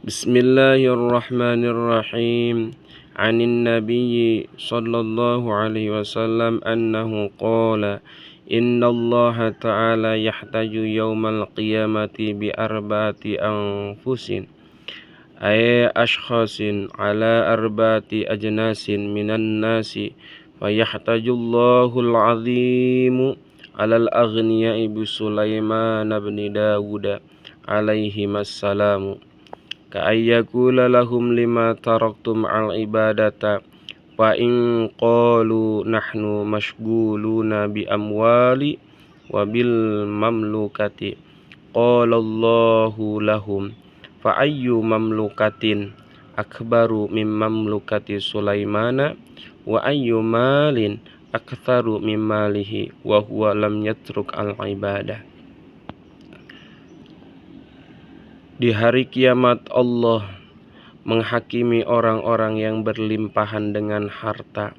Bismillahirrahmanirrahim. Anin Nabi sallallahu alaihi wasallam annahu qala inna Allah ta'ala yahtaju yawmal qiyamati bi arba'ati anfusin ay ashkhasin ala arba'ati ajnasin minan nasi fa yahtajullahu al-'azimu ala al-aghniya'i bi Sulaiman bin Dawud alaihi wassalamu ka'ayyakula lahum lima taraktum al-ibadata fa in qalu nahnu mashghuluna bi amwali wa bil mamlukati qala Allahu lahum fa ayyu mamlukatin akbaru min mamlukati Sulaimana wa ayyu malin aktsaru min malihi wa huwa lam yatruk al-ibadah. Di hari kiamat Allah menghakimi orang-orang yang berlimpahan dengan harta.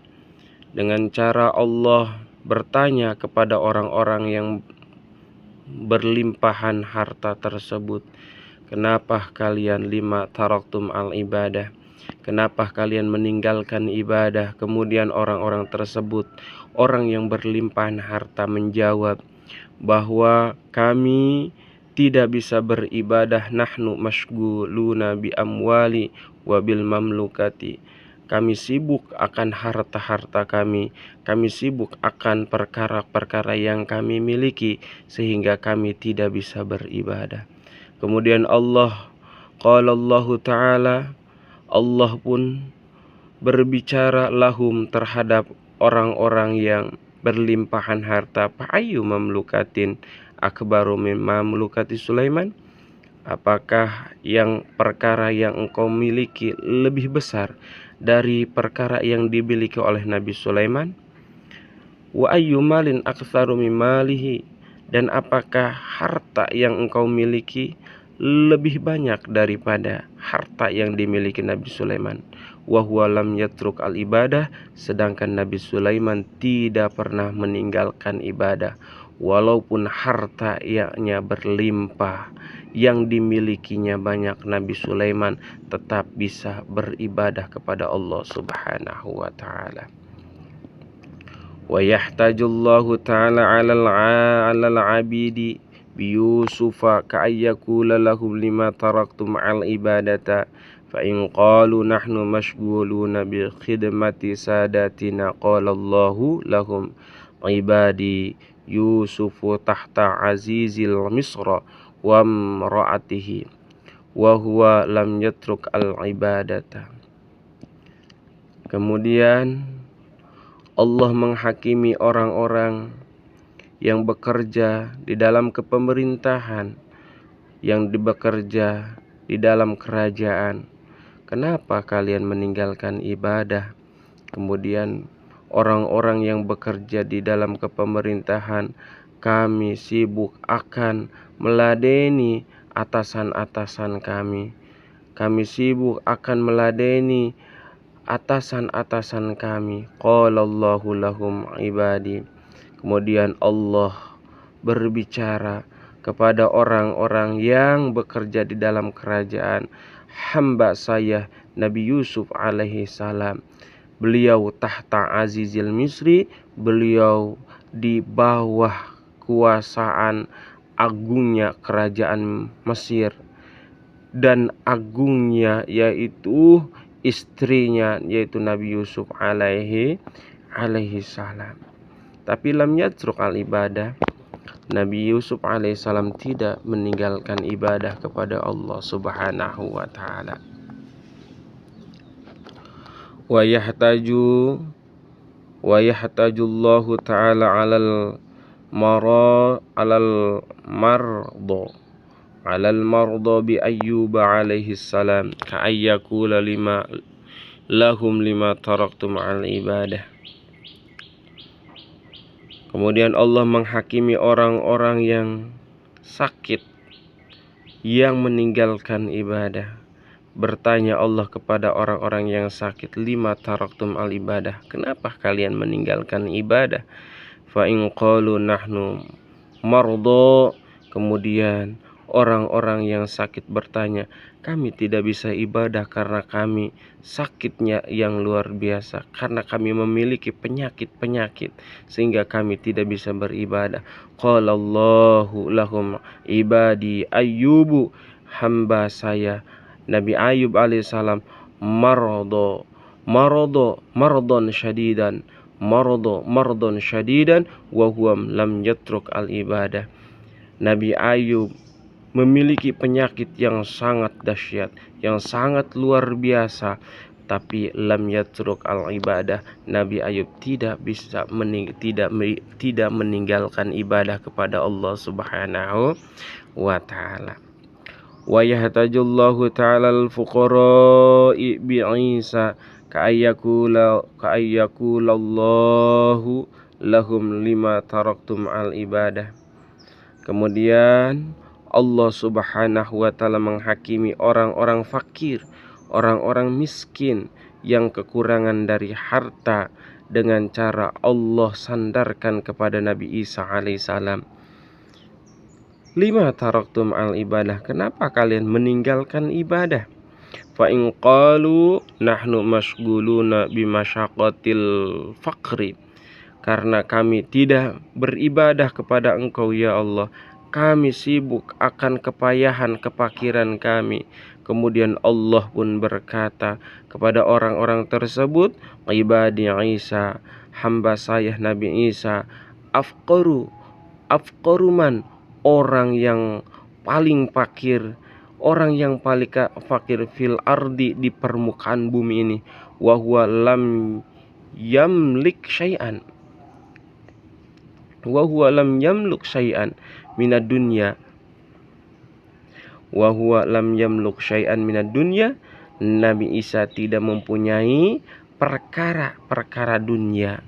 Dengan cara Allah bertanya kepada orang-orang yang berlimpahan harta tersebut, kenapa kalian lima taraktum al-ibadah? Kenapa kalian meninggalkan ibadah? Kemudian orang-orang tersebut, orang yang berlimpahan harta, menjawab bahwa kami tidak bisa beribadah, nahnu mashghuluna bi amwali wa bil mamlukati. Kami sibuk akan harta-harta kami sibuk akan perkara-perkara yang kami miliki sehingga kami tidak bisa beribadah. Kemudian qala Allah Ta'ala, Allah pun berbicara lahum terhadap orang-orang yang berlimpahan harta, fa ayyu mamlukatin akbaru min mamlukati Sulaiman? Apakah yang perkara yang engkau miliki lebih besar dari perkara yang dimiliki oleh Nabi Sulaiman? Wa ayyu malin aktsaru min malihi? Dan apakah harta yang engkau miliki lebih banyak daripada harta yang dimiliki Nabi Sulaiman? Wa huwa lam yatruk al-ibadah, sedangkan Nabi Sulaiman tidak pernah meninggalkan ibadah. Walaupun hartanya berlimpah, yang dimilikinya banyak, Nabi Sulaiman tetap bisa beribadah kepada Allah Subhanahu wa ta'ala. Wa yahtajullahu ta'ala 'alal 'abidi bi Yusufa ka'ayyakula lahum lima taraktum al-ibadata fa in qalu nahnu mashghuluna bi khidmati sadatina qala Allahu lahum ibadi Yusufu tahta azizil misra wa mra'atihi wa huwa lam yatruk al-ibadata. Kemudian Allah menghakimi orang-orang yang bekerja di dalam kepemerintahan, yang bekerja di dalam kerajaan. Kenapa kalian meninggalkan ibadah? Kemudian orang-orang yang bekerja di dalam kepemerintahan, kami sibuk akan meladeni atasan-atasan kami. Kami sibuk akan meladeni atasan-atasan kami. Qala Allahu lahum ibadi. Kemudian Allah berbicara kepada orang-orang yang bekerja di dalam kerajaan, hamba saya Nabi Yusuf alaihi salam. Beliau tahta azizil misri, beliau di bawah kuasaan agungnya kerajaan Mesir, dan agungnya yaitu istrinya, yaitu Nabi Yusuf alaihi salam. Tapi lam yatruk al ibadah, Nabi Yusuf alaihi salam tidak meninggalkan ibadah kepada Allah Subhanahu wa ta'ala. Wa yahtajullahu ta'ala 'alal mardo bi Ayyub alaihi salam ka'ayyakula lahum lima taraktum al ibadah. Kemudian Allah menghakimi orang-orang yang sakit yang meninggalkan ibadah. Bertanya Allah kepada orang-orang yang sakit, lima taraktum al ibadah, kenapa kalian meninggalkan ibadah? Fa in qalu nahnu mardo, kemudian Orang-orang yang sakit bertanya, kami tidak bisa ibadah karena kami sakitnya yang luar biasa, karena kami memiliki penyakit-penyakit sehingga kami tidak bisa beribadah. Qalallahu lahum ibadi ayyubu, hamba saya Nabi Ayub alaihissalam mardon syadidan, mardon syadidan wa huwa lam yatruk al ibadah. Nabi Ayub memiliki penyakit yang sangat dahsyat, yang sangat luar biasa, tapi lam yatruk al ibadah. Nabi Ayub tidak meninggalkan ibadah kepada Allah Subhanahu wa taala. Wa yahtajullahu ta'ala al fuqara'i bi Isa ka'ayyakulallahu lahum lima taraktum al ibadah. Kemudian Allah Subhanahu wa taala menghakimi orang-orang fakir, orang-orang miskin yang kekurangan dari harta dengan cara Allah sandarkan kepada Nabi Isa alaihissalam. Lima taraktum al ibadah, kenapa kalian meninggalkan ibadah? Fa in qalu nahnu masghuluna bimasyaqatil faqri, karena kami tidak beribadah kepada Engkau ya Allah, kami sibuk akan kepayahan kepakiran kami. Kemudian Allah pun berkata kepada orang-orang tersebut, ibadi Isa, hamba saya Nabi Isa, afqaru man, orang yang paling fakir, orang yang paling fakir fil ardi, di permukaan bumi ini, wa huwa lam yamlik syai'an, wa huwa lam yamluk syai'an minad dunya, wa huwa lam yamluk syai'an minad dunya. Nabi Isa tidak mempunyai perkara-perkara dunia.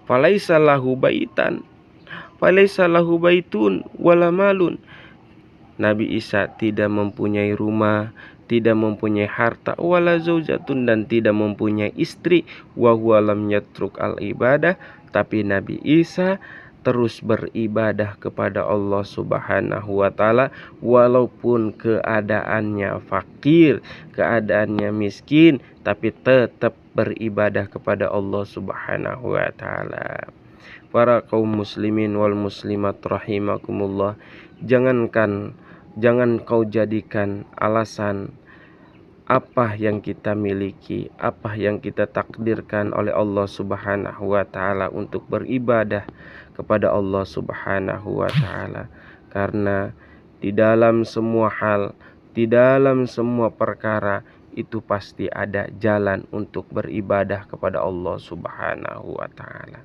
Falaisa lahu baitan, falaisa lahu baitun wala malun. Nabi Isa tidak mempunyai rumah, tidak mempunyai harta, wala zaujatun, dan tidak mempunyai istri. Wa huwa lam yatruk al ibadah, tapi Nabi Isa terus beribadah kepada Allah Subhanahu wa taala walaupun keadaannya fakir, keadaannya miskin, tapi tetap beribadah kepada Allah Subhanahu wa taala. Para kaum muslimin wal muslimat rahimakumullah, jangan kau jadikan alasan apa yang kita miliki, apa yang kita takdirkan oleh Allah Subhanahu wa taala untuk beribadah kepada Allah Subhanahu wa taala. Karena di dalam semua hal, di dalam semua perkara itu pasti ada jalan untuk beribadah kepada Allah Subhanahu wa taala.